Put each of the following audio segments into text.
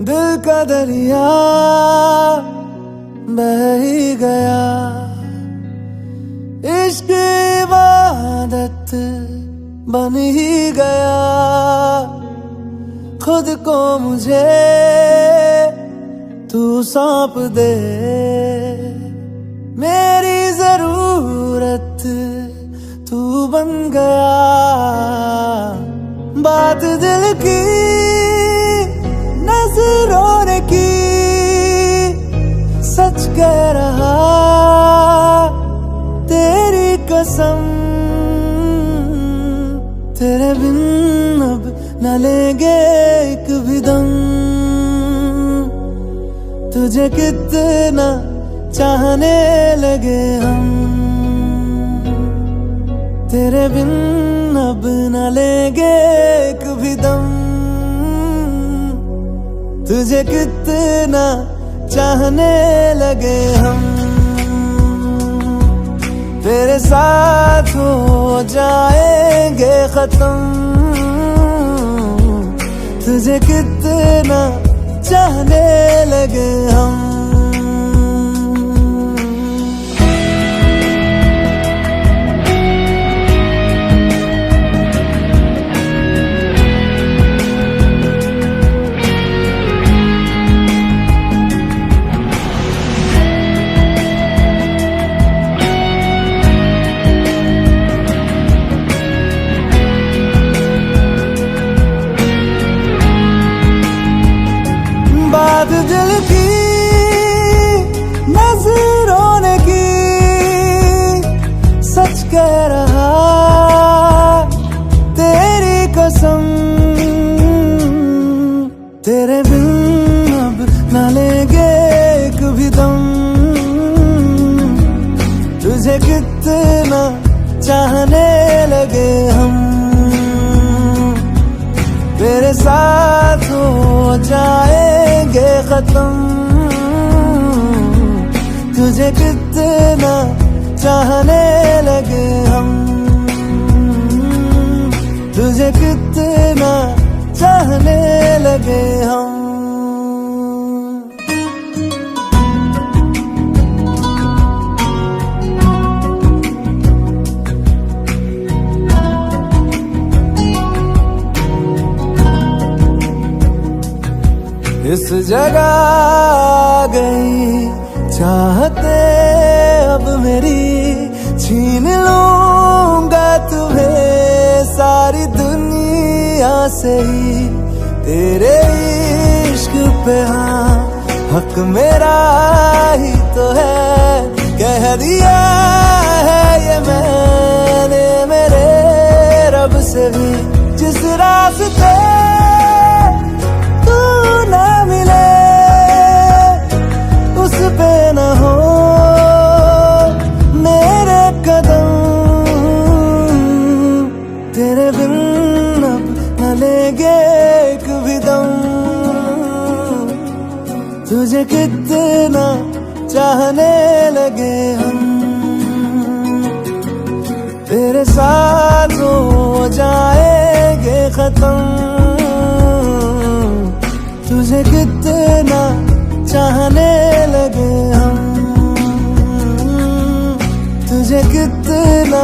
दिल का दरिया बह ही गया, इश्क इबादत बन ही गया। खुद को मुझे तू सौंप दे, मेरी जरूरत तू बन गया। बात दिल की नजरों ने की, सच कह रहा तेरी कसम। तेरे बिन अब न लेंगे एक भी दम, तुझे कितना चाहने लगे हम। तेरे बिन अब न लेंगे एक भी दम, तुझे कितना चाहने लगे हम। तेरे साथ हो जाएंगे खत्म, तुझे कितना चाहने लगे हम। बात दिल की नजरों ने की, सच कह रहा तेरी कसम। तेरे बिन अब न लेंगे एक भी दम, तुझे कितना चाहने लगे हम। तेरे साथ हो जाएंगे खत्म, तुझे कितना चाहने लगे हम। तुझे कितना चाहने लगे हम। इस जगह आ गई चाहते अब मेरी, छीन लूंगा तुम्हें सारी दुनिया से ही। तेरे इश्क पे हाँ हक मेरा ही तो है, कह दिया है ये मैंने मेरे रब से भी। जिस रास्ते ना मिले उस पे न हो मेरे कदम। तेरे बिन अब न लेंगे एक भी दम, तुझे कितना चाहने लगे हम। तेरे साथ हो जाएंगे खत्म, तुझे कितना चाहने लगे हम। तुझे कितना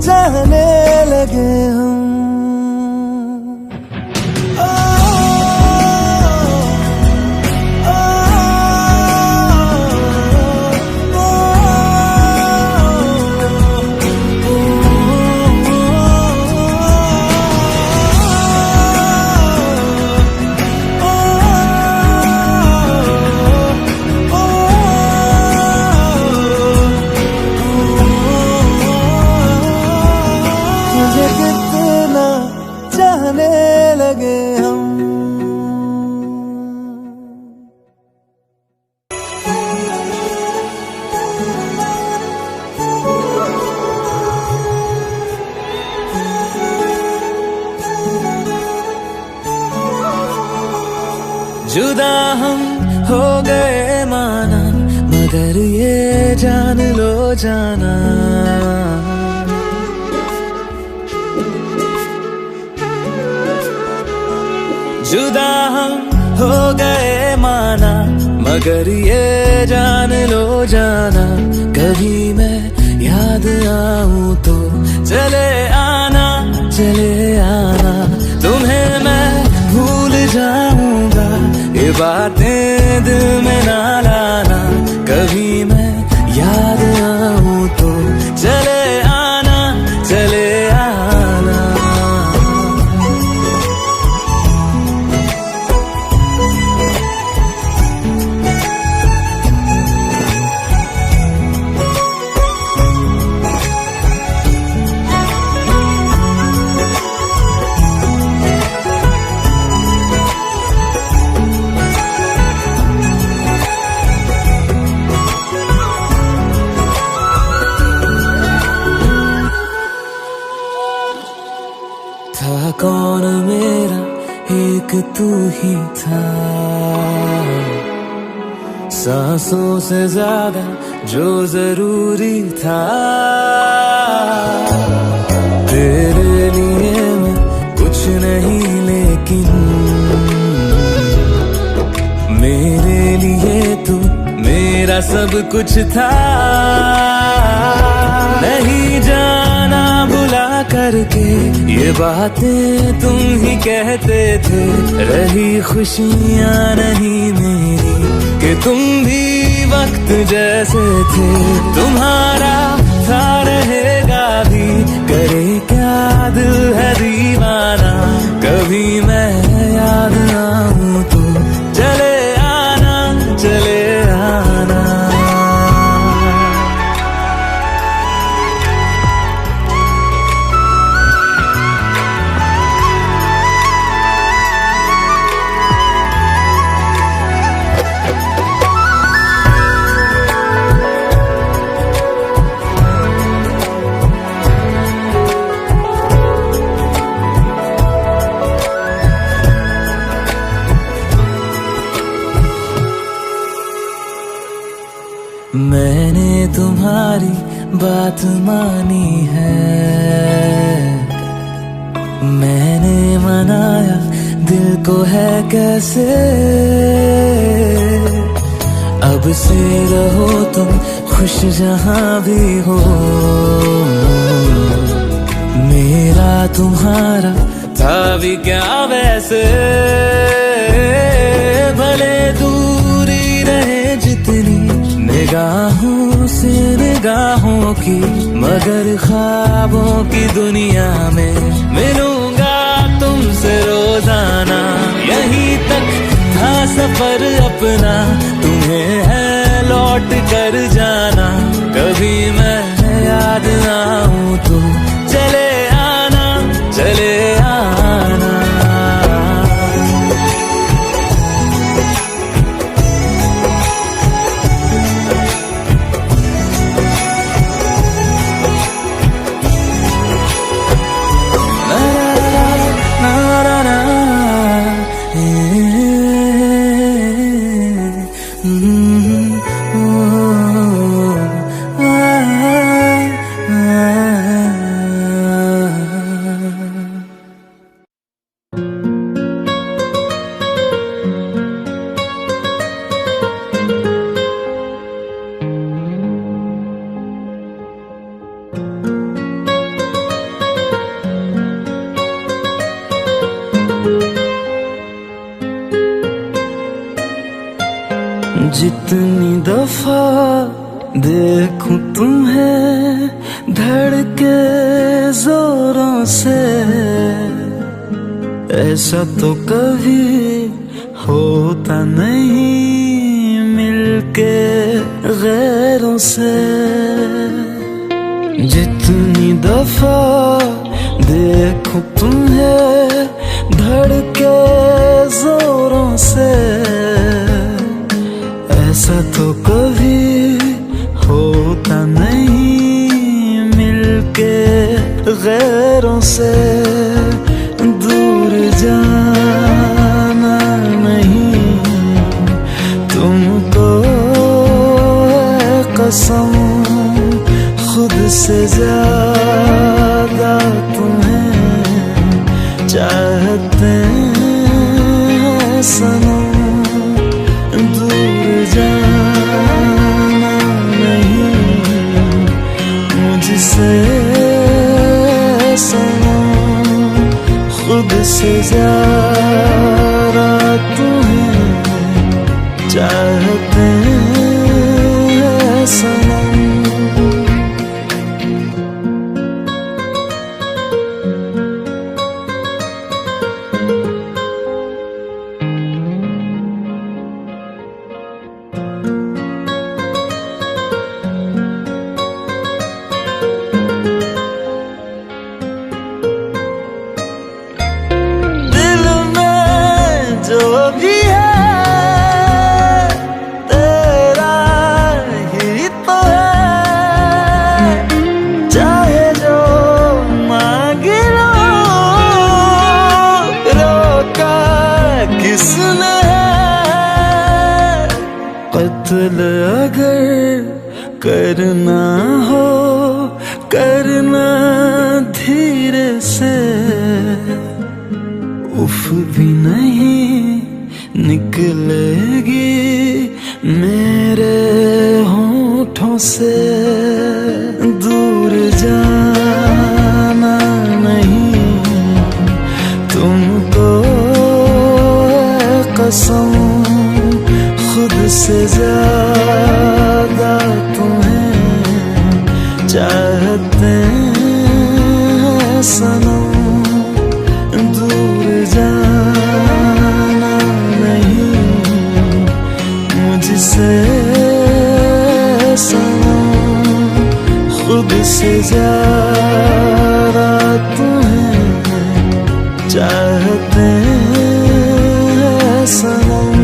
चाहने लगे हम। चाहने लगे हम। जुदा हम हो गए माना, मगर ये जान लो जाना, जुदा हम हो गए मगर ये जान लो जाना, कभी मैं याद आऊं तो चले आना, चले आना। तुम्हें मैं भूल जाऊंगा, ये बातें दिल में ना लाना। कभी मैं याद आऊं तो चले आना, चले आना। था कौन मेरा, एक तू ही था। सांसों से ज्यादा जो जरूरी था। तेरे लिए मैं कुछ नहीं, लेकिन मेरे लिए तू मेरा सब कुछ था। नहीं जाना बुला करके, ये बातें तुम ही कहते थे। रही खुशियाँ नहीं मेरी, कि तुम भी वक्त जैसे थे। तुम्हारा था रहेगा भी, करे क्या दिल है दीवाना। कभी मैं याद आऊं तो चले आना, चले आना। मैंने तुम्हारी बात मानी है, मैंने मनाया दिल को है कैसे। अब से रहो तुम खुश जहां भी हो, मेरा तुम्हारा था भी क्या वैसे। भले दूरी रहे जितनी निगाहों से निगाहों की, मगर ख्वाबों की दुनिया में मिलूंगा तुमसे रोजाना। यहीं तक था सफर अपना, तुम्हें है लौट कर जाना। कभी मैं याद आऊं तो चले आना, चले आना। जितनी दफा देखूं तुम्हें धड़के जोरों से, ऐसा तो कभी होता नहीं मिलके गैरों से। जितनी दफा देखूं तुम्हें धड़के जोरों से, ऐसा तो कभी होता नहीं मिलके गैरों से। दूर जाना नहीं तुमको कसम, खुद से ज्यादा तुम्हें चाहते हैं सनम। दूर से ज्यादा तुम्हें चाहते हैं सनम। जो भी है तेरा ही तो है, चाहे जो मांग लो, रोका किसने है। कत्ल अगर करना हो करना धीरे से, उफ भी नहीं निकलेगी मेरे होठों से। दूर जाना नहीं तुमको कसम, खुद से ज्यादा तुम्हें चाहते हैं सनम। दूर जाना नहीं मुझसे सनम, खुद से ज्यादा तुम्हें चाहते हैं सनम।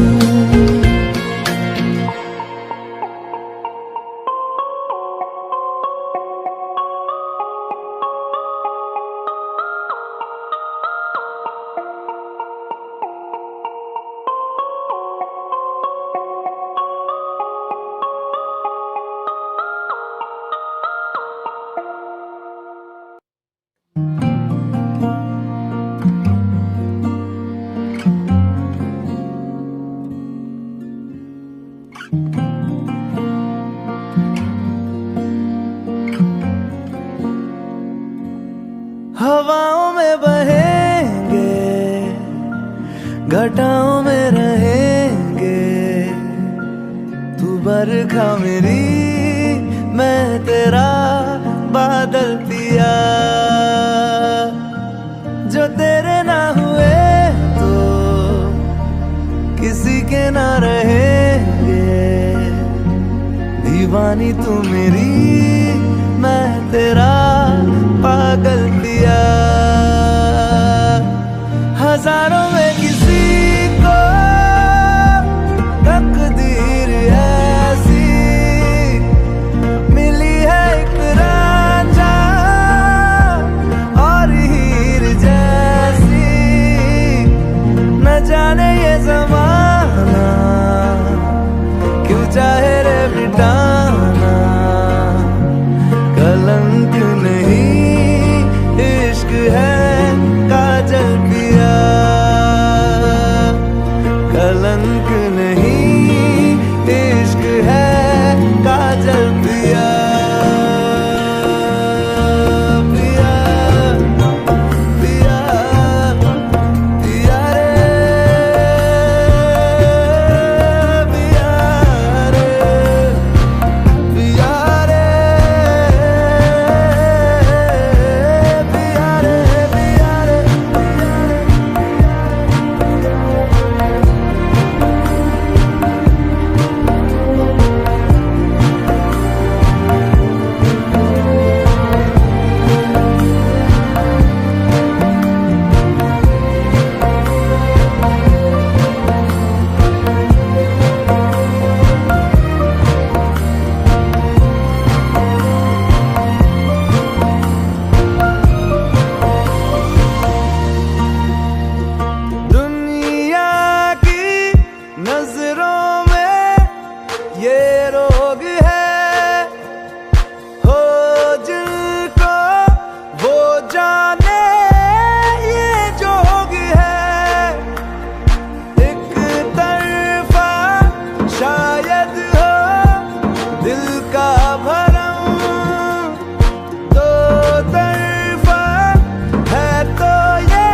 हवाओं में बहेंगे, घटाओं में रहेंगे, तू बरखा मेरी मैं तेरा बादल पिया। जो तेरे ना हुए तो किसी के ना रहेंगे, दीवानी तू मेरी मैं तेरा पागल पिया। हजारों में किसी को तकदीर ऐसी मिली है, एक रांझा और हीर जैसी। न जाने ये ज़माना क्यों चाहे रे मिटाना, कलंक नहीं इश्क है काजल पिया। कलंक नहीं इश्क है काजल पिया। पिया पिया पिया रे, पिया रे, पिया रे, पिया रे, पिया रे। दुनिया की नजरों में ये रोग है, हो जिनको वो जाने ये जोग है। एक तरफा शायद हो दिल का भरम, दो तरफा है तो ये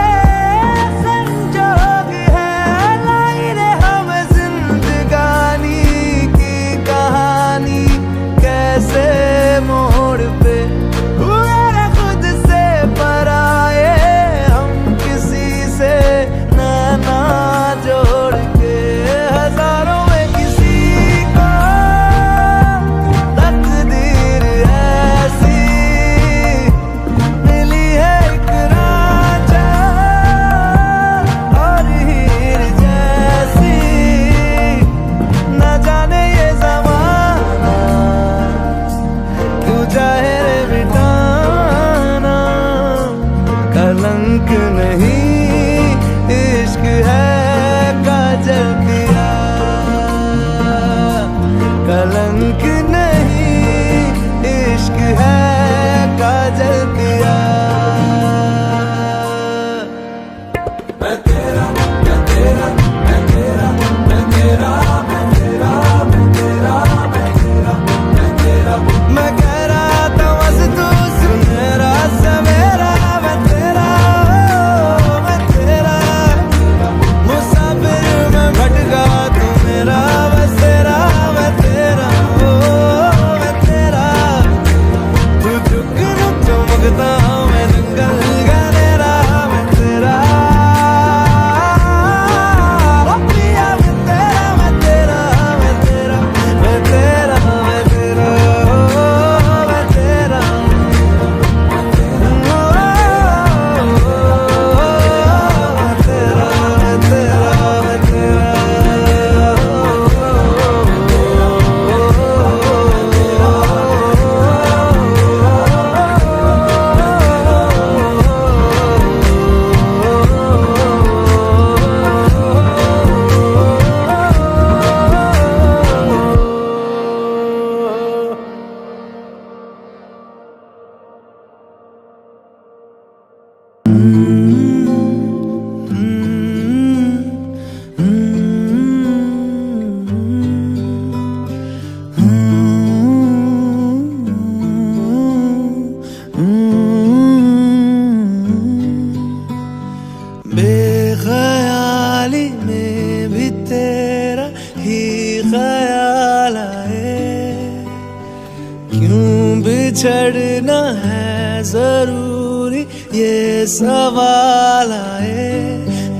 क्यों बिछड़ना है जरूरी, ये सवाल आए।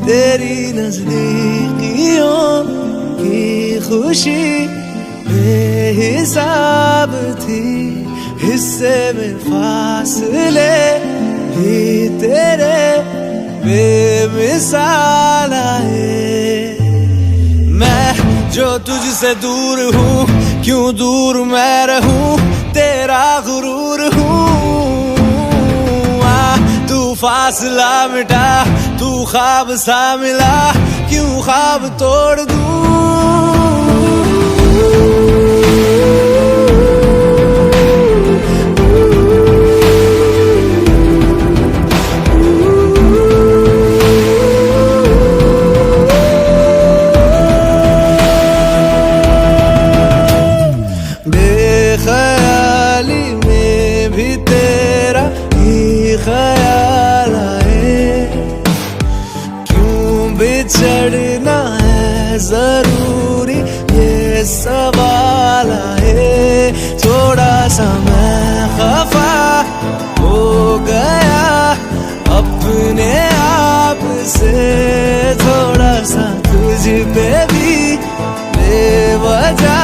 तेरी नजदीकियों की खुशी बेहिसाब थी, हिस्से में फासले ही तेरे बेमिसाल आए। मैं जो तुझसे दूर हूँ, क्यों दूर मैं रहूं, तेरा गुरूर हूँ। तू फासला मिटा, तू ख्वाब सा मिला, क्यों ख्वाब तोड़ दूं। बेख्याली में भी तेरा ही ख्याल आए। क्यों बिछड़ना है जरूरी, ये सवाल आए। थोड़ा सा मैं खफा हो गया अपने आप से, थोड़ा सा तुझ पे भी बेवजह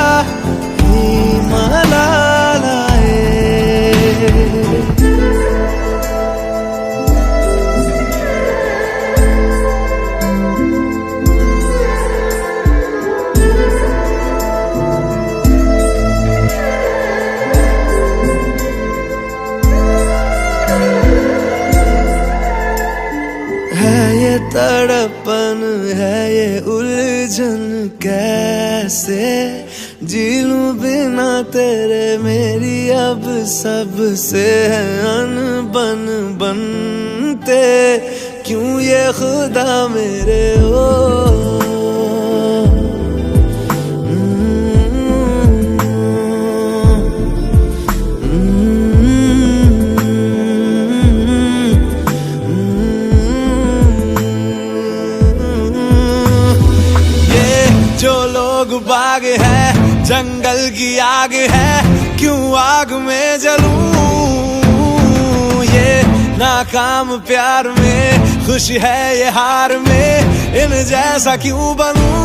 मलाल आए। है ये तड़पन, है ये उलझन, कैसे जी लूं बिना तेरे। मेरी अब सबसे है अनबन बनते, क्यों ये खुदा मेरे हो। जो लोग बाग है, जंगल की आग है, क्यों आग में जलूं। ये नाकाम प्यार में, खुश है ये हार में, इन जैसा क्यों बनूं।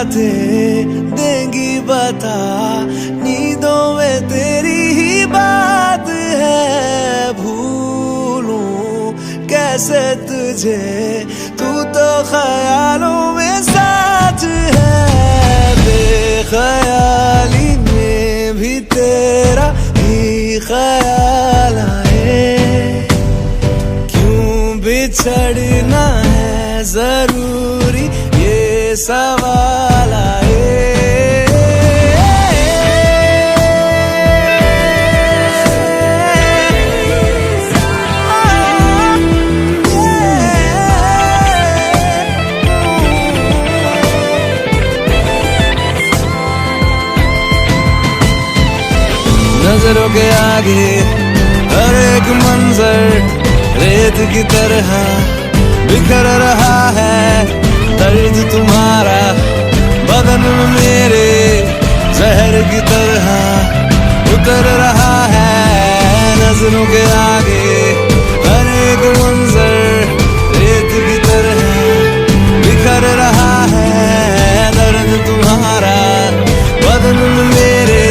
देंगी बता, नींदों में तेरी ही बात है। भूलूं कैसे तुझे, तू तो ख्यालों में साथ है। बेख्याली में भी तेरा ही ख्याल आए। क्यों बिछड़ना है जरूरी, ये सवाल आए। नजरों के आगे हर एक मंजर रेत की तरह बिखर रहा है। दर्द तुम्हारा बदन में मेरे जहर की तरह उतर रहा है। नजरों के आगे हर एक मंजर रेत की तरह बिखर रहा है। दर्द तुम्हारा बदन में मेरे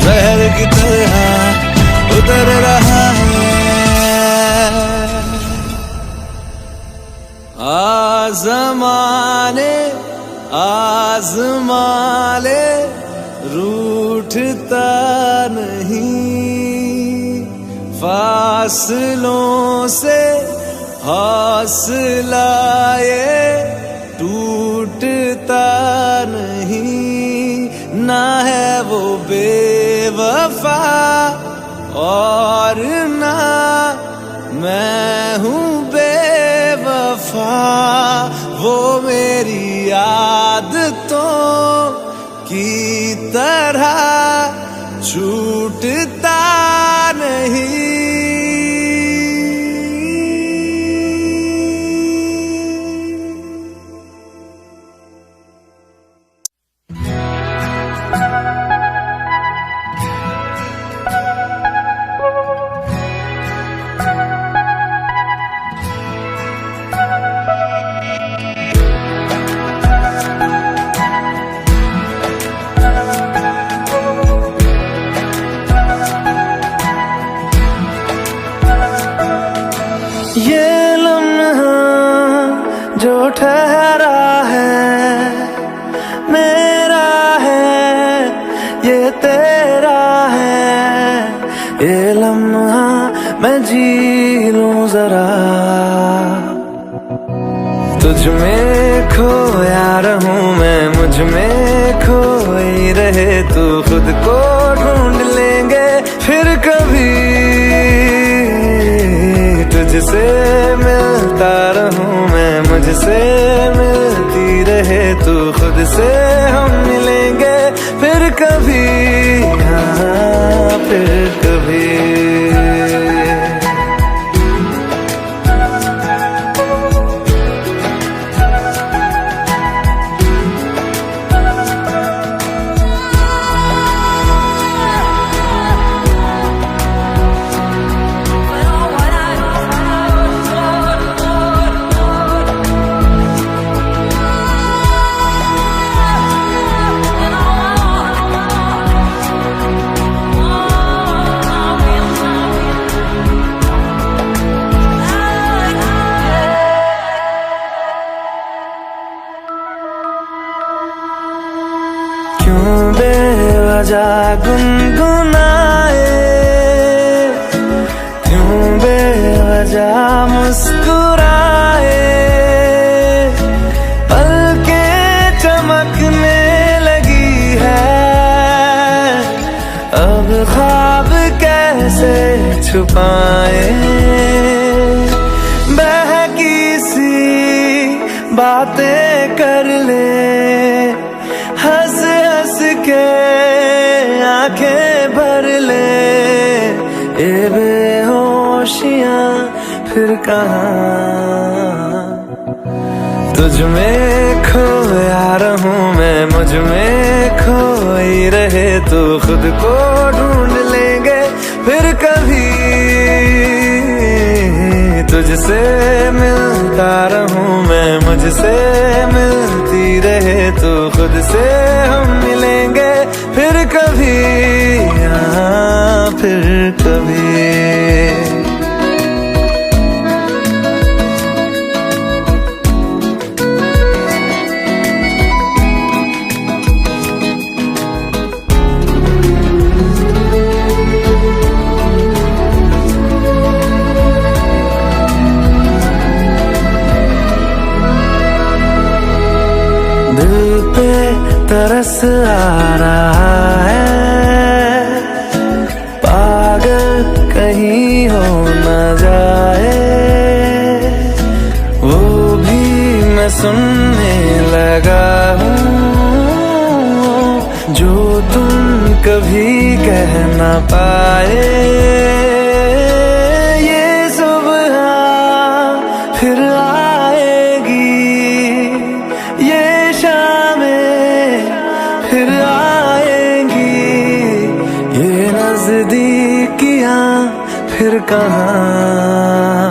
जहर की तरह उतर रहा है। आज़माने आज़माले रूठता नहीं, फासलों से हौसला ये टूटता वो मेरी आदतों की तरह छूटता नहीं। ये लम्हा जो ठहरा है मेरा है, ये तेरा है। ये लम्हा मैं जी लूं जरा, तुझ में खोया रहूं मैं, मुझ में खोई रहे तू। खुद को ढूंढ लेंगे फिर कभी, तुझसे मिलता रहूं मैं, मुझसे मिलती रहे तू। खुद से हम मिलेंगे फिर कभी, हाँ फिर कभी। क्यों बेवजह गुनगुनाए, क्यों बेवजह मुस्कुराए। पलकें चमकने लगी है, अब ख्वाब कैसे छुपाए। बहकी सी बातें कर ले, हंस हंस के आंखें भर ले। ये बेहोशियां फिर कहाँ, तुझ में खोया रहूं मैं, मुझ में खोई रहे तू। खुद को ढूंढ लेंगे फिर कभी, तुझसे मिलता रहूं मैं, मुझसे मिलती रहे तू। खुद से हम मिलेंगे फिर कभी, हाँ फिर कभी। दिल पे तरस आ रहा है, पागल कहीं हो न जाए। वो भी मैं सुनने लगा हूँ, जो तुम कभी कह न पाए। ये सुबह फिर आएगी, ये फिर आएंगी। ये नजदीकियां फिर कहाँ,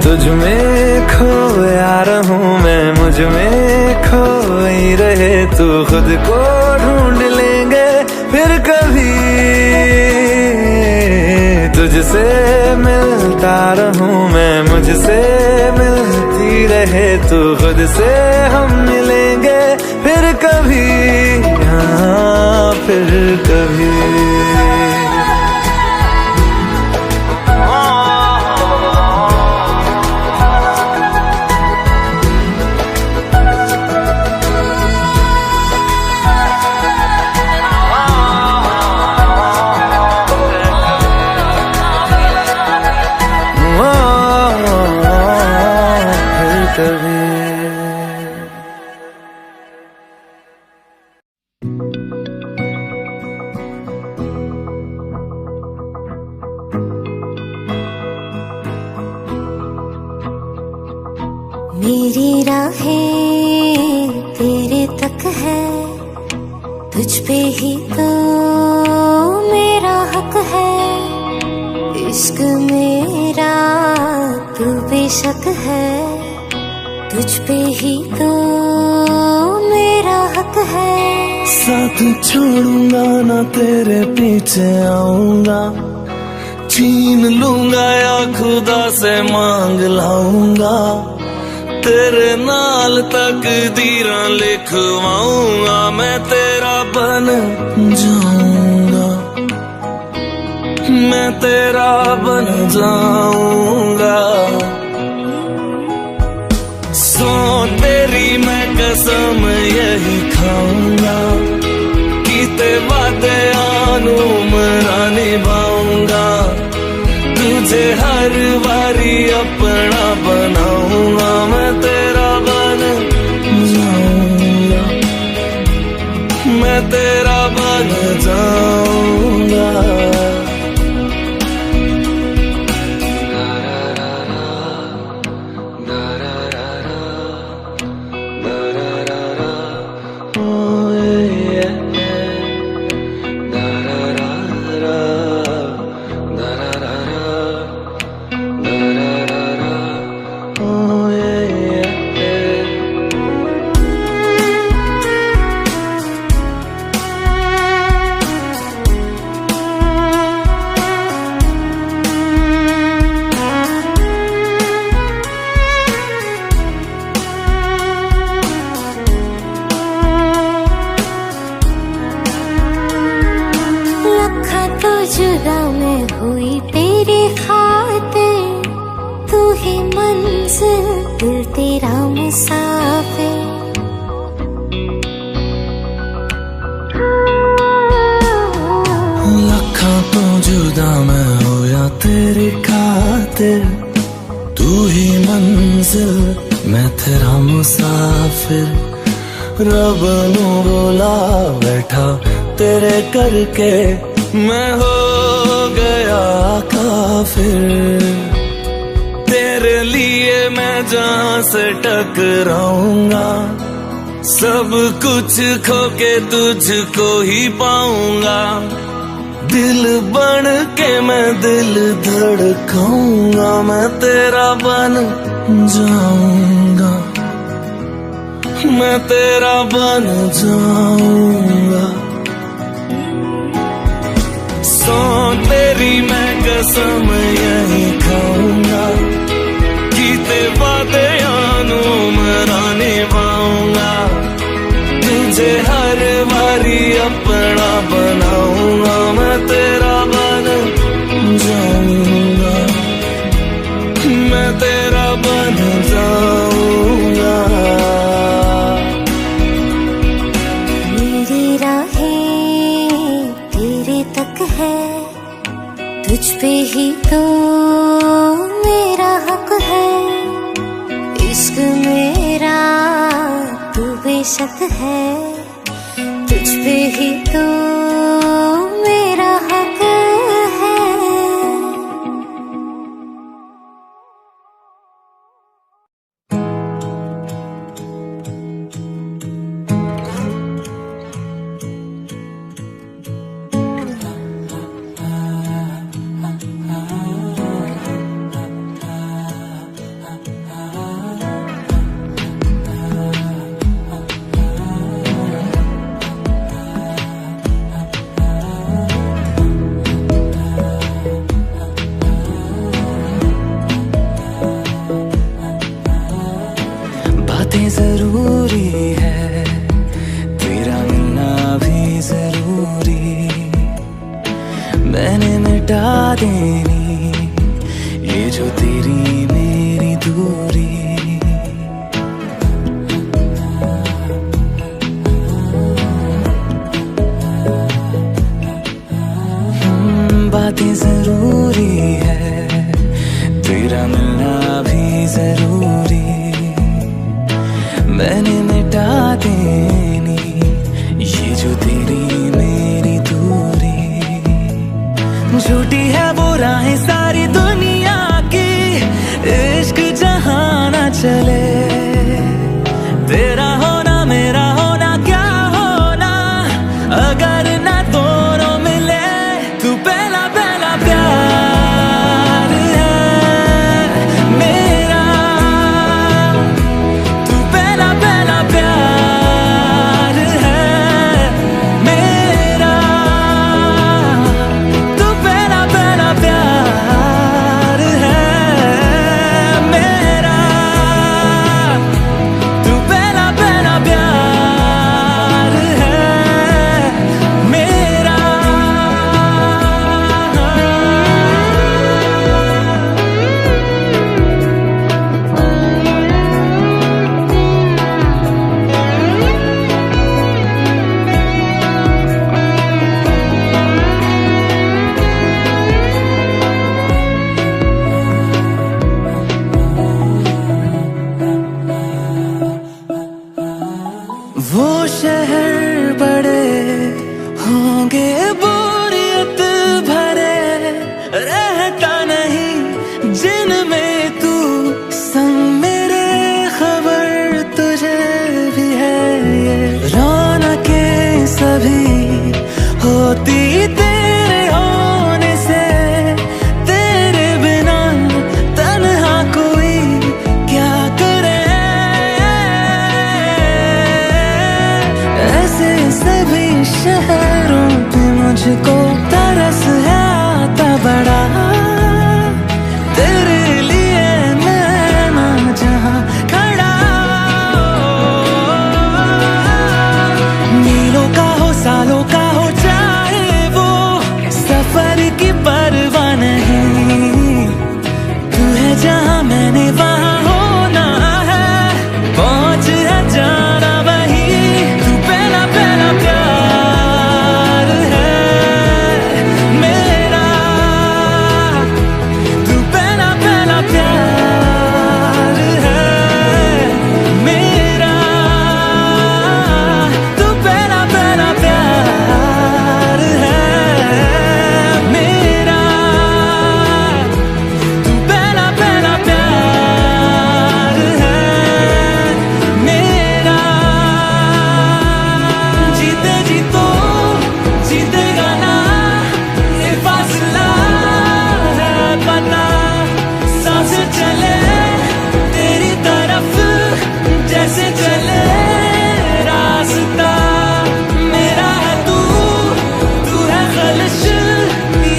तुझ में खोया रहूं मैं, मुझ में खोई रहे तू। खुद को ढूंढ लेंगे फिर कभी, तुझसे मिलता रहूं मैं, मुझसे मिलती रहे तू। खुद से हम मिलेंगे फिर कभी, हाँ फिर कभी। फिर कभी। मेरी राहें तेरे तक है, तुझ पे ही तो मेरा हक है। इश्क मेरा तू बेशक है, तुझ पे ही तो मेरा हक है। साथ छोड़ूंगा ना तेरे पीछे आऊंगा, छीन लूंगा या खुदा से मांग लाऊंगा। तेरे नाल तकदीरां लिखवाऊंगा, मैं तेरा बन जाऊंगा, मैं तेरा बन जाऊंगा। सो तेरी मैं कसम यही खाऊंगा, कीते वादे आनू मरा निभाऊंगा। तुझे हर बारी अपना बनाऊंगा, मैं तेरा बन जाऊंगा, मैं तेरा बन जाऊंगा। जुदा मैं हुई तेरी खातिर, तू ही मंजिल दिल तेरा मुसाफिर। लखा तो जुदा मैं होया तेरी खातिर, तू ही मंजिल मैं तेरा मुसाफिर। रब नू बोला बैठा तेरे करके, मैं हो गया काफिर। तेरे लिए मैं जहां से टकराऊंगा, सब कुछ खो के तुझको ही पाऊंगा। दिल बन के मैं दिल धड़काऊंगा, मैं तेरा बन जाऊंगा, मैं तेरा बन जाऊंगा। सो तेरी मैं कसम यही खाऊंगा, कीते वादे आनू मरा निभाऊंगा। तुझे हर बारी अपना बनाऊंगा, मैं तेरा बन जाऊंगा, मैं तेरा बन जाऊंगा। मेरी राहें तेरे तक है, तुझ पे ही तो मेरा हक है। इश्क मेरा तू बेशक है, तुझ पे ही तो मेरा हक है। बातें जरूरी है, तेरा मिलना भी जरूरी। मैंने मिटा देनी ये जो तेरी मेरी दूरी। बातें जरूरी है, तेरा मिलना भी जरूरी। मैंने मिटा देनी ये जो तेरी मेरी दूरी। झूठी है वो राहें सारी दुनिया की, इश्क जहां ना चले। तेरा होना मेरा होना क्या होना, अगर ना दोनों मिले। तू पहला पहला प्यार है मेरा, तू पहला पहला प्यार है मेरा, तू पहला पहला प्यार है मेरा, तू पहला पहला प्यार है मेरा। वो शहर बड़े होंगे बोरियत भरे, रहता नहीं जिनमें तू संग मेरे। खबर तुझे भी है ये रौनकें सभी होती तेरे होने से। तेरे बिना तन्हा कोई क्या करे, ऐसे सभी शहरों पे मुझको तरस है आता बड़ा। तेरे लिए मैं ना जहां खड़ा, मीलों का हो सालों का हो चाहे वो, सफर की परवाह नहीं। तू है जहां मैंने वहां होना है, पहुंच है जाना वही। तू पहला पहला प्यार है मेरा, तू पहला पहला प्यार है मेरा, तू पहला पहला प्यार है मेरा, तू पहला पहला प्यार है मेरा। जीते जी तो जीतेगा ना, ये फासला है पता। सांस चले तेरी तरफ जैसे चले रास्ता। मेरा है तू, तू है खलिश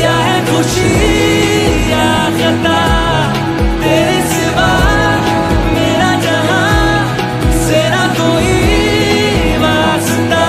या है खुशी या खता। तेरे सिवा मेरा जहां से ना कोई वास्ता।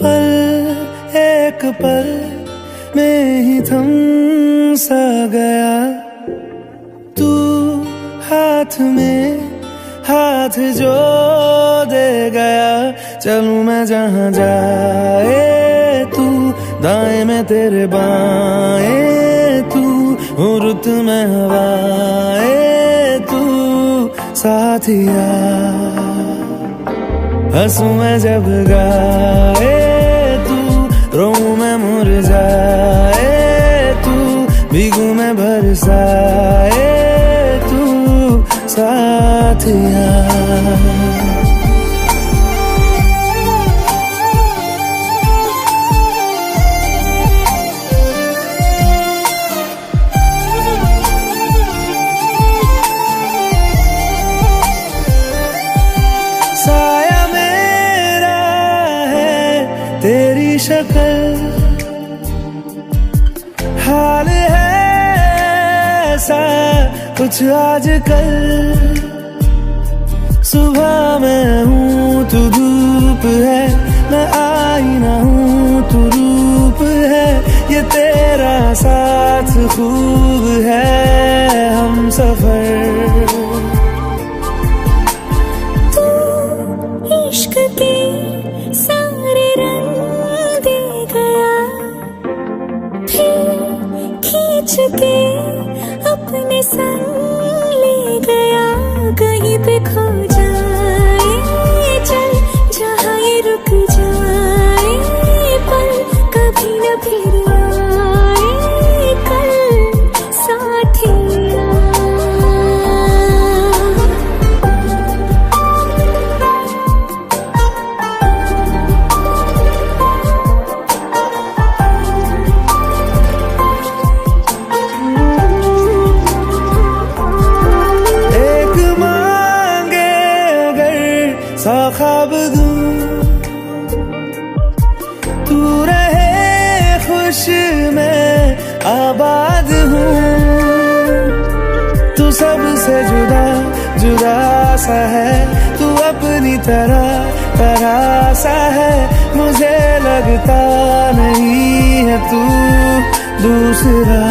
पल एक पल में ही थम सा गया, तू हाथ में हाथ जो दे गया। चलूं मैं जहां जाए तू, दाएं में तेरे बाएं तू, रुत में हवाएं तू साथिया। हंसूं मैं जब गाए तू, रोऊं मैं मुरझाए तू, भीगूं मैं बरसाए तू साथिया। साया मेरा है तेरी शक्ल, हाल है ऐसा कुछ आजकल। सुबह मैं हूँ तू धूप है, मैं आईना हूँ तू रूप है। ये तेरा साथ खूब है हम सफर। तू इश्क के सारे रंग दे गया, फिर खींच के अपने संग ले गया। कहीं पे खो जाए चल जहाँ ये रुक जाए, पर कभी न फिर आए कल साथिया। सा ख्वाब दूं तू रहे खुश मैं आबाद हूँ। तू सबसे जुदा जुदा सा है, तू अपनी तरह सा है। मुझे लगता नहीं है तू दूसरा।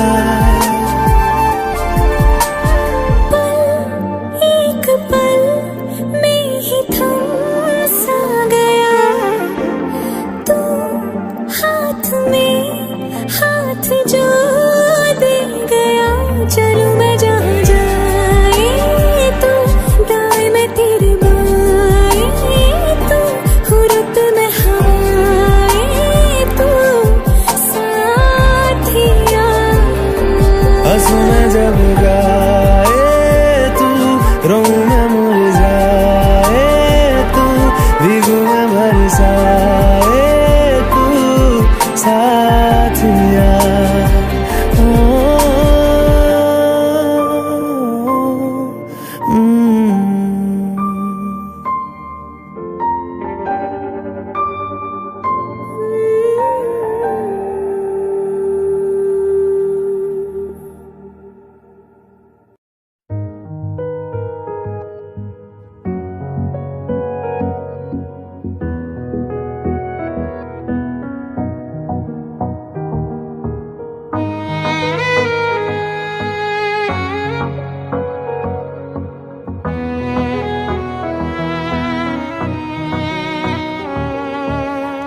हाथ जो दे गया, चलूं मैं जहाँ जाए तू, दाएं मैं तेरे बाएं तू, खुरुत में हवाएं तू साथिया। हंसूं मैं जब गाए तू, रोऊं मैं मुरझाए तू, भीगूं मैं बरसाए तू साथिया।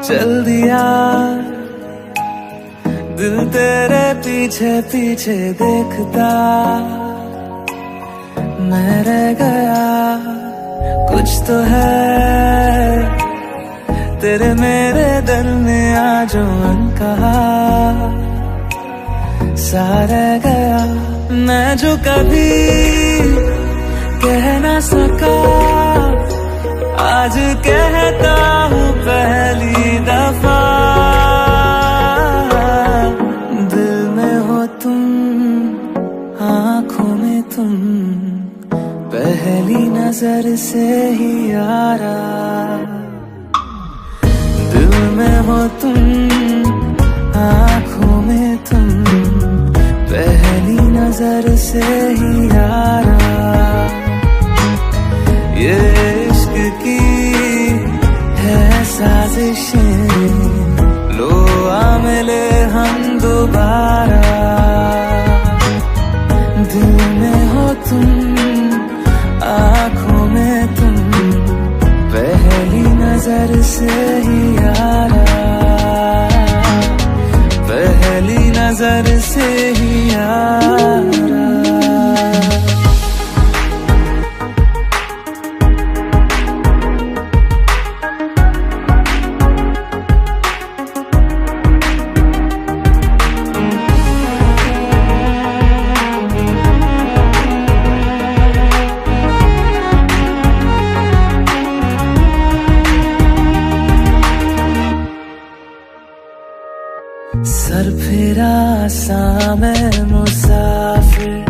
चल दिया दिल तेरे पीछे पीछे देखता, मैं रह गया कुछ तो है तेरे मेरे दरमियां जो अनकहा सा रह गया। मैं जो कभी कह ना सका आज कहता हूँ पहली दफा। दिल में हो तुम, आँखों में तुम, पहली नजर से ही यारा। दिल में हो तुम, आँखों में तुम, पहली नजर से ही यारा। ये इश्क की है साजिशें, लो आ मिले हम दोबारा। दिल में हो तुम, आँखों में तुम, पहली नजर से ही यारा। पहली नजर से ही यारा। सर फिरा सा मैं मुसाफिर,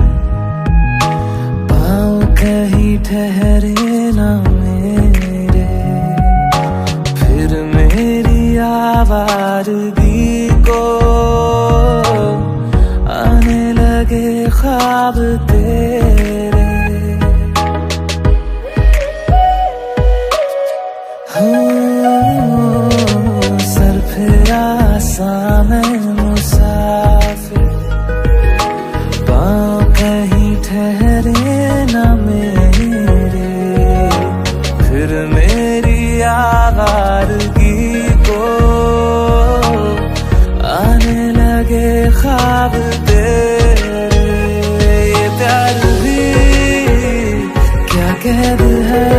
पाँव कहीं ठहरे ना मेरे। फिर मेरी आवाज आवारगी को आने लगे ख्वाब तेरे। सर फिरा सा मैं मुसाफिर, पाँव कहीं ठहरे न मेरे। फिर मेरी आवारगी को आने लगे ख्वाब तेरे। ये प्यार भी क्या कैद है,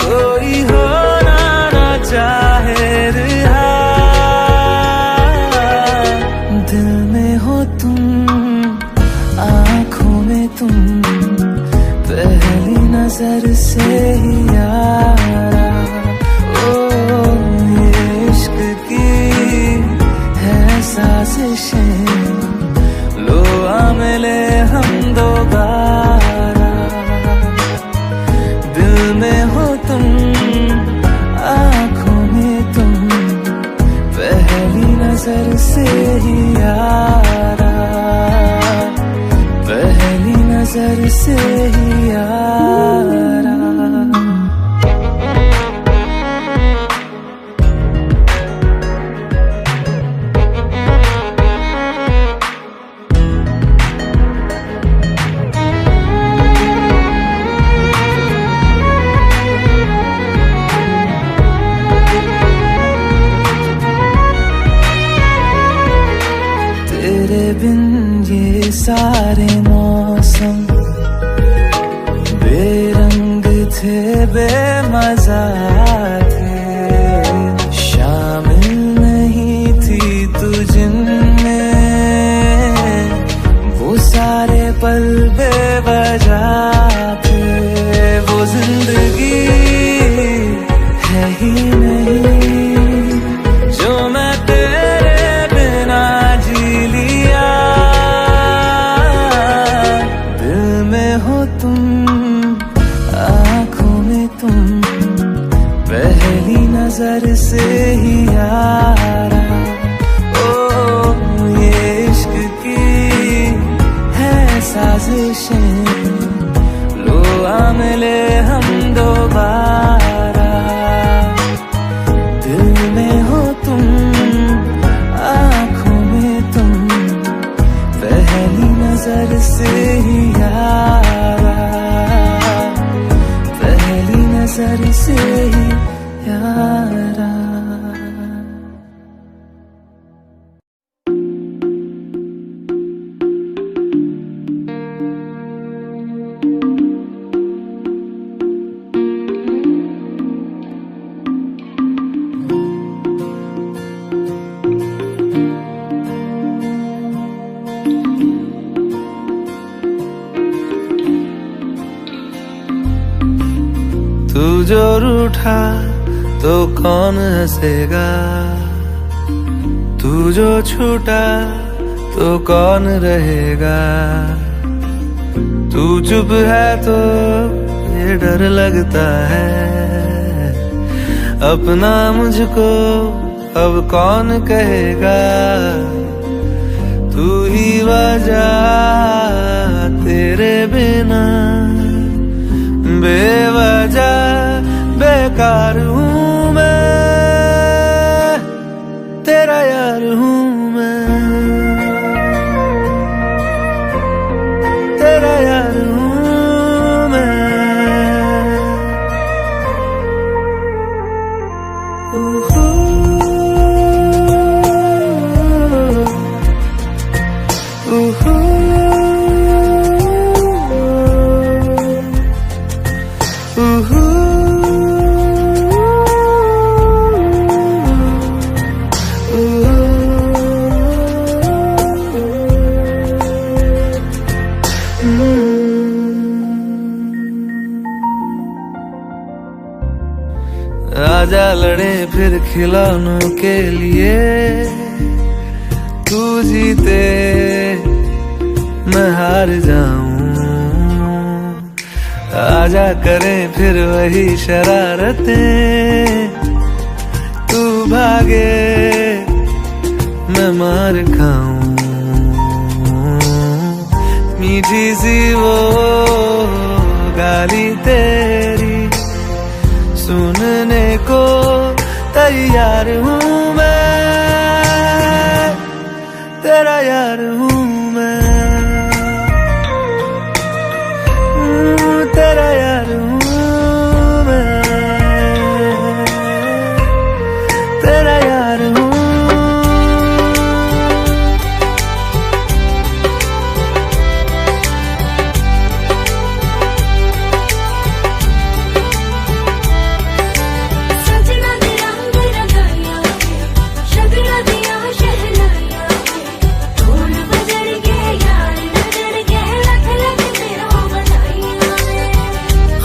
कोई होना ना चाहे रिहा। दिल में हो तुम, आँखों में तुम, पहली नजर से ही यारा। ओ ये इश्क की है साजिशें, लो आ मिले हम दोबारा। दिल में हो तुम, आँखों में तुम, पहली नजर से ही यारा। पहली नजर से ही यारा। तेरे बिन ये सारे मौसम बेरंग थे, बेमजा थे। शामिल नहीं थी तू जिनमें, वो सारे पल बेवजह थे। वो जिंदगी है ही नहीं जो मैं तेरे बिना जी लिया। दिल में हो तुम, आँखों में तुम, पहली नजर से ही यारा। ओ ये इश्क की है साजिशें, लो आ मिले हम दोबारा। दिल में हो तुम, आँखों में तुम, पहली नजर से ही यारा। पहली नजर से ही यारा। तू जो रूठा तो कौन हंसेगा, तू जो छूटा तो कौन रहेगा। तू चुप है तो ये डर लगता है, अपना मुझको अब कौन कहेगा। तू ही वजह, तेरे बिना बेवजह बेकार हूँ मैं, तेरा यार हूँ मैं, तेरा यार हूँ मैं। आजा लड़े फिर खिलौनों के लिए, तू जीते मैं हार जाऊं। आजा करें फिर वही शरारतें, तू भागे मैं मार खाऊं, मीठी सी वो गाली तेरी सुनने को तैयार हूँ मैं, तेरा यार हूँ मैं, तेरा यार हूँ मैं, तेरा यार हूँ।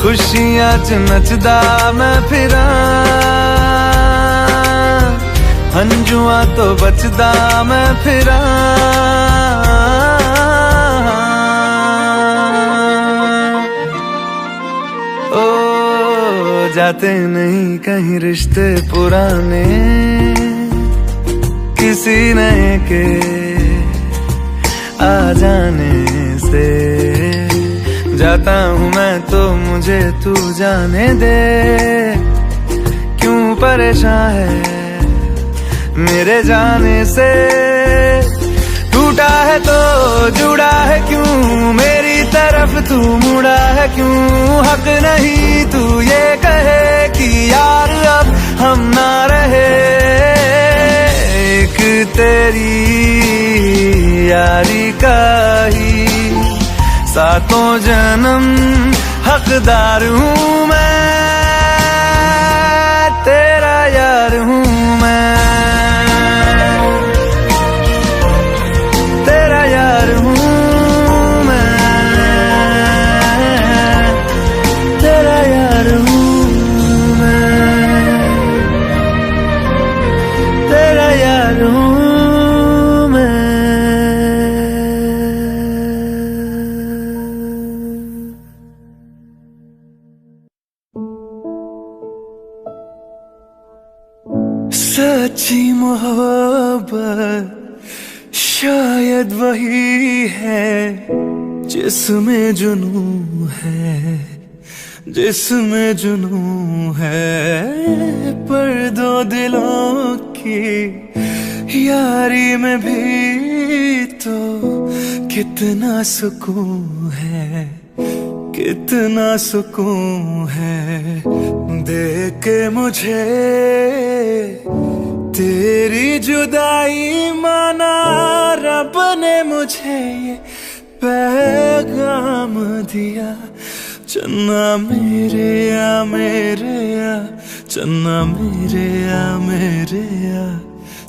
खुशियां च नचदा मैं फिरा, हंजुआ तो बचदा मैं फिरा, ओ जाते नहीं कहीं रिश्ते पुराने किसी नए के आ जाने से, जाता हूँ मैं तो मुझे तू जाने दे, क्यों परेशान है मेरे जाने से, टूटा है तो जुड़ा है क्यों मेरी तरफ तू मुड़ा है क्यों, हक नहीं तू ये कहे कि यार अब हम ना रहे, एक तेरी यारी का ही सातों जन्म हकदार हूँ मैं, तेरा यार हूँ मैं, तेरा यार हूँ मैं, तेरा यार हूँ मैं, तेरा यार हूँ मैं। सच्ची मोहब्बत शायद वही है जिसमें जुनून है, जिसमें जुनून है, पर दो दिलों की यारी में भी तो कितना सुकून है, कितना सुकून है, देख के मुझे तेरी जुदाई माना रब ने मुझे ये पैगाम दिया, चन्ना मेरे आ मेरे आ, चन्ना मेरे आ मेरे आ,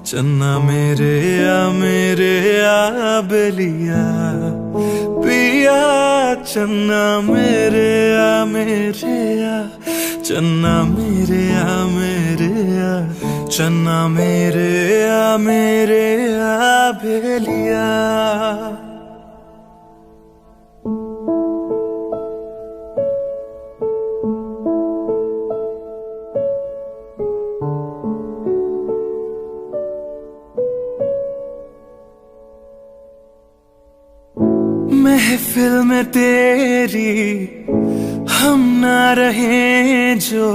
चन्ना मेरे आ मेरे आ बेलिया पिया, चन्ना मेरे आ मेरे आ, चन्ना मेरे आ मेरे आ, चन्ना मेरे आ मेरे आ बेलिया। महफिल में तेरी हम ना रहे जो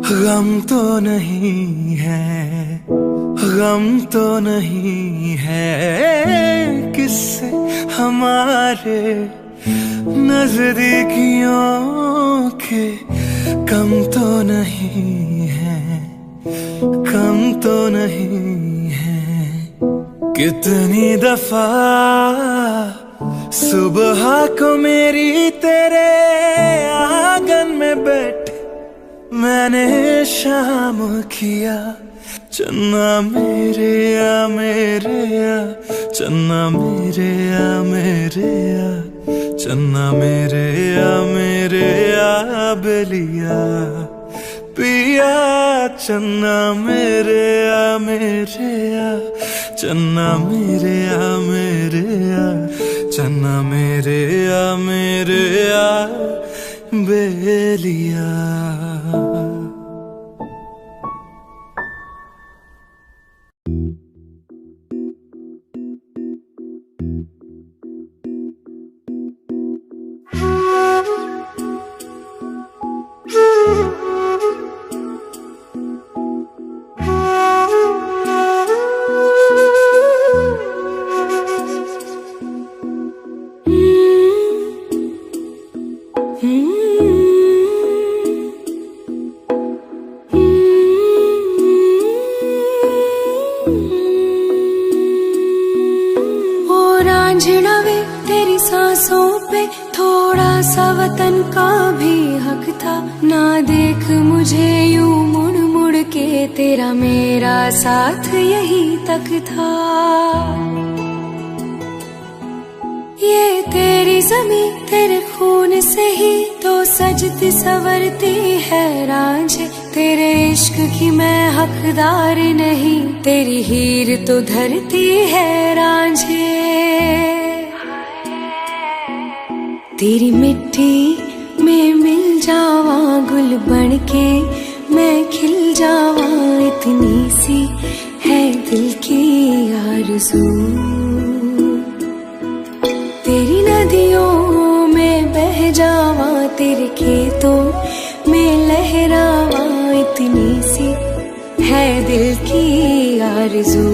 गम तो नहीं है, गम तो नहीं है, किससे हमारे नजदीकियों के कम तो नहीं है, कम तो नहीं है, कितनी दफा सुबह को मेरी तेरे आंगन में बैठ मैंने शाम किया, चन्ना मेरे आ मेरे आ, चन्ना मेरे आ मेरे आ, चन्ना मेरे आ मेरे आ बेलिया पिया, चन्ना मेरे आ मेरे आ, चन्ना मेरे आ मेरे आ, चन्ना मेरे आ मेरे आ बेलिया। वे तेरी सांसों पे थोड़ा सा वतन का भी हक था। ना देख मुझे यूं मुड़ मुड़ के, तेरा मेरा साथ यही तक था। ये तेरी ज़मीं तेरे खून से ही तो सजती संवरती है रांझे। तेरे इश्क की मैं हकदार नहीं, तेरी हीर तो धरती है रांझे। तेरी मिट्टी में मिल जावा गुल बन के, मैं खिल जावा, इतनी सी है दिल की आरज़ू। तेरी नदियों में बह जावा, तेरे खेतों में लहरावा, इतनी सी है दिल की आरज़ू।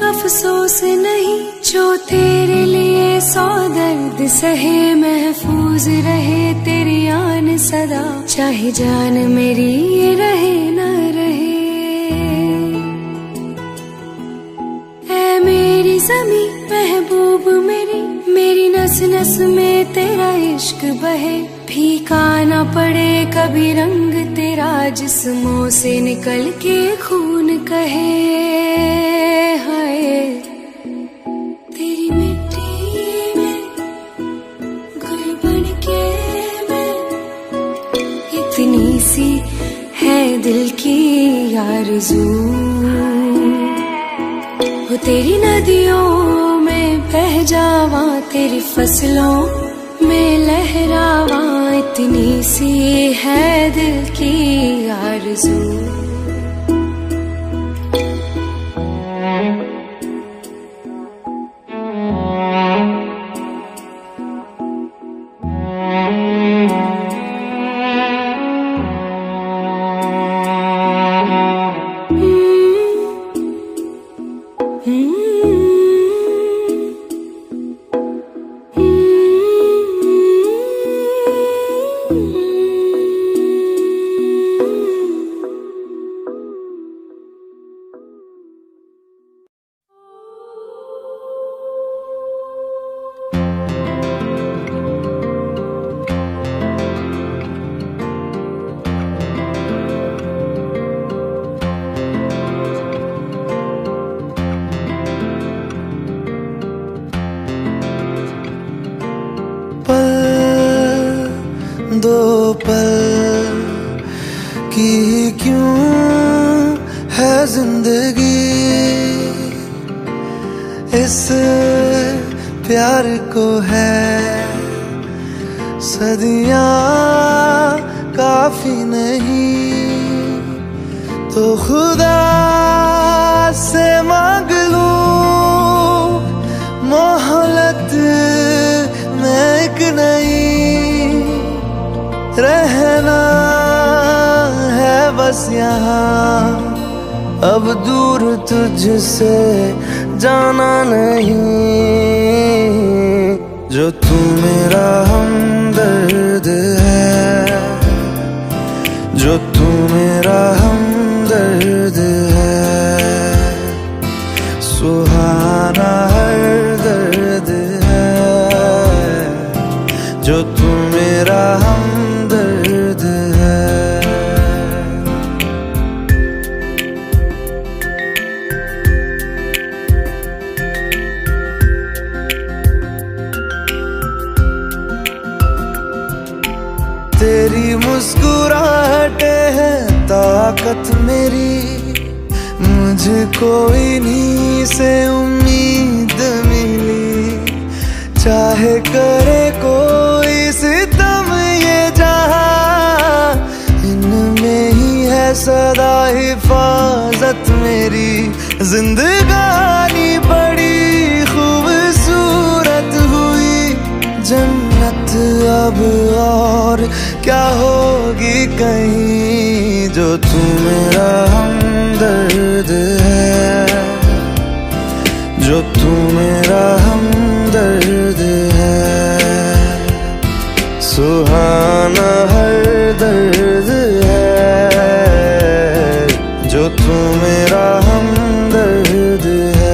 अफसोस नहीं जो तेरे लिए सौ दर्द सहे, महफूज रहे तेरी आन सदा, चाहे जान मेरी ये रहे न रहे। ऐ मेरी ज़मीं महबूब मेरी, मेरी नस नस में तेरा इश्क बहे। फीका ना पड़े कभी रंग तेरा, जिस्मों से निकल के खून कहे। तेरी मिट्टी में गुल बन के मैं, इतनी सी है दिल की आरज़ू। हो तेरी नदियों में बह जावा, तेरी फसलों में लहरावा, इतनी सी है दिल की आरज़ू। दो पल की क्यों है जिंदगी, इस प्यार को है सदियां काफी नहीं। तो खुदा से मांग लूं मोहलत में एक नई, रहना है बस यहाँ, अब दूर तुझसे जाना नहीं। जो तू मेरा हमदर्द है, जो तू मेरा हमदर्द है, सुहाना हर दर्द है। जो तू मेरा हमदर्द है। मुस्कुराहटे है ताकत मेरी, मुझको इन्हीं से उम्मीद मिली। चाहे करे कोई सितम ये जहां, इनमें ही है सदा हिफाजत मेरी। जिंदगानी बड़ी खूबसूरत हुई, जन्नत अब और क्या होगी कहीं, जो तू मेरा हमदर्द है, जो तू मेरा हमदर्द है। सुहाना हर दर्द है, जो तू मेरा हमदर्द है।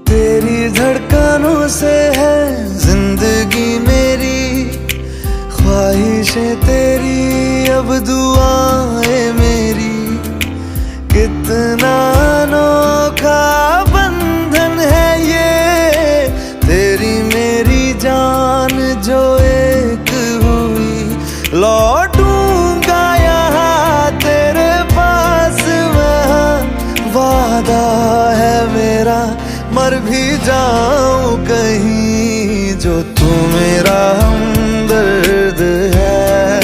तेरी धड़कनों से है जिंदगी मेरी, ख्वाहिशें तेरी अब दुआएं मेरी। कितना अनोखा बंधन है ये, तेरी मेरी जान जो एक हुई। लौटूंगा यहाँ तेरे पास मैं, वादा है मेरा मर भी जाऊं कहीं, जो तू मेरा हमदर्द है,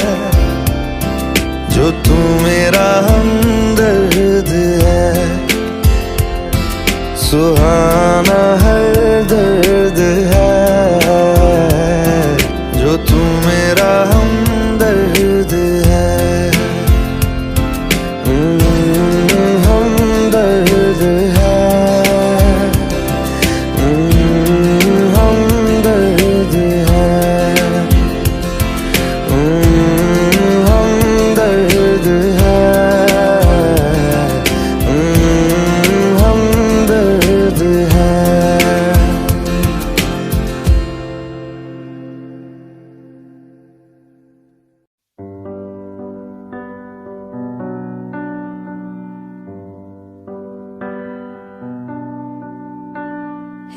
जो तू मेरा हमदर्द है। सुहाना हर दर्द है, जो तू मेरा हमदर्द है। हमदर्द है,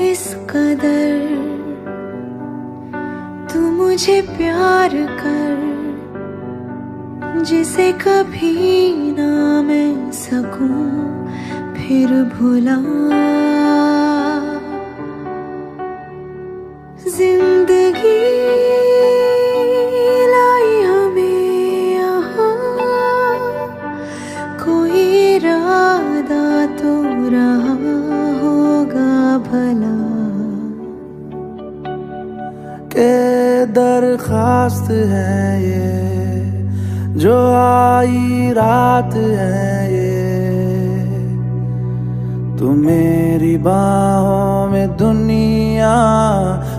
इस कदर तू मुझे प्यार कर, जिसे कभी ना मैं सकूं फिर भुला। जिंदगी लाई हमें यहाँ, कोई इरादा तो रहा होगा भला। के दरखास्त है ये, जो आई रात है ये। तू मेरी बाहों में दुनिया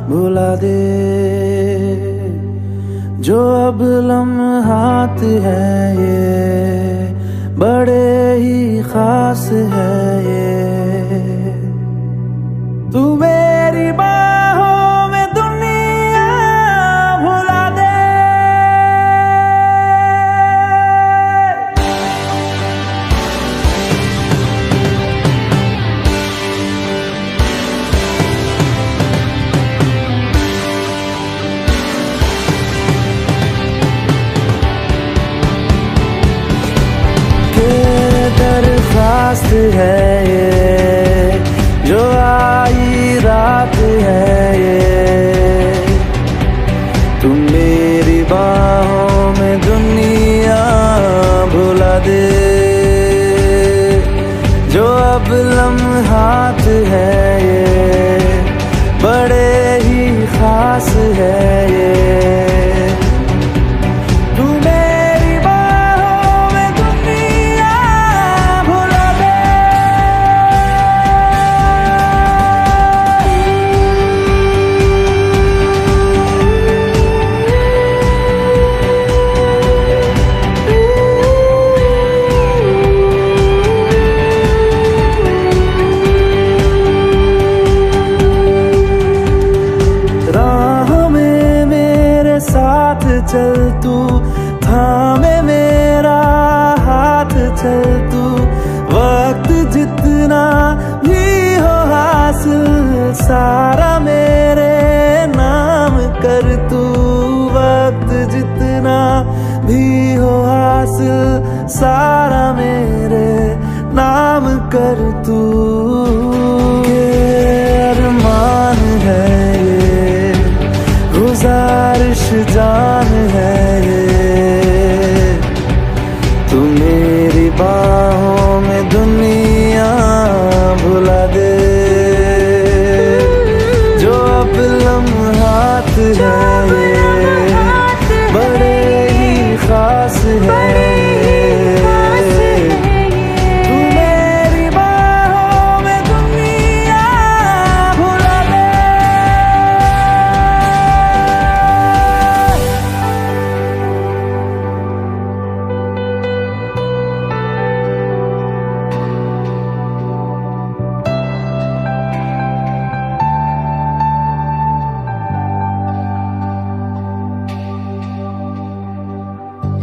भुला दे, जो अब लम्हात है ये बड़े ही खास है ये। तू मेरी बाहों में दुनिया भुला दे। दरखास्त है ये, जो आई रात है ये। तुम मेरी बाहों में दुनिया भुला दे, जो अब लम्हात है ये बड़े ही खास है ये। तू थामे मेरा हाथ चल तू, वक्त जितना भी हो हासिल सारा मेरे नाम कर तू, वक्त जितना भी हो हासिल सारा मेरे नाम कर तू। ये अरमान है ये, गुजारिश जान है ये, तू मेरी बाहों में दुनिया भुला दे, जो अब लम्हात है ये बड़े ही खास है।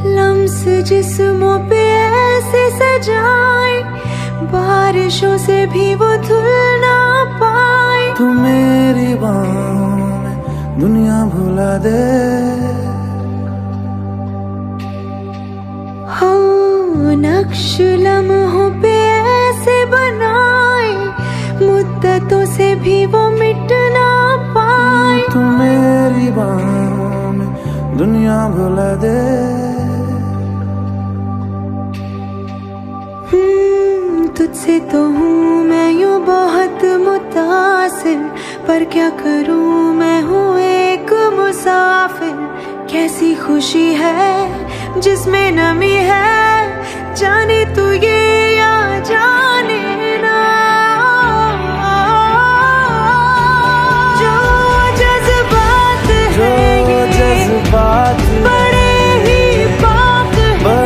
लम्स जिस्मों पे ऐसे सजाए, बारिशों से भी वो धुल ना पाए, तू मेरी बाहों में दुनिया भुला दे, हो नक्श लम्हों पे ऐसे बनाए, मुद्दतों से भी वो मिट ना पाए, तू मेरी बाहों में दुनिया भुला दे। तुझसे तो हूँ मैं यूँ बहुत मुतासिर, पर क्या करूँ मैं हूँ एक मुसाफिर, कैसी खुशी है जिसमें नमी है, जाने तू ये या जाने ना, जो जज्बात है ये जज्बात बड़े ही पाक है,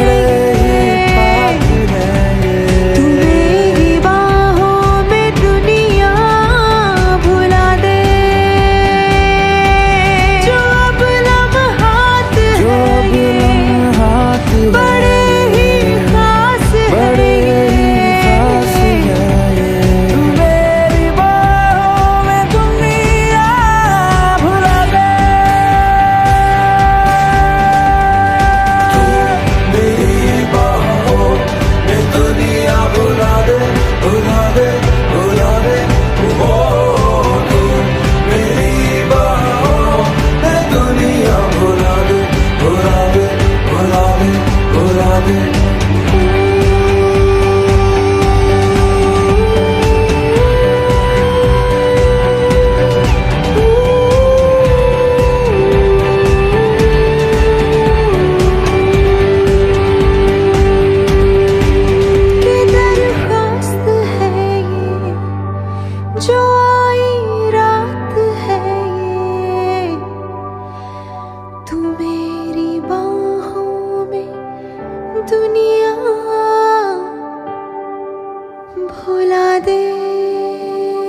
जो आई रात है ये, तू मेरी बाहों में दुनिया भुला दे।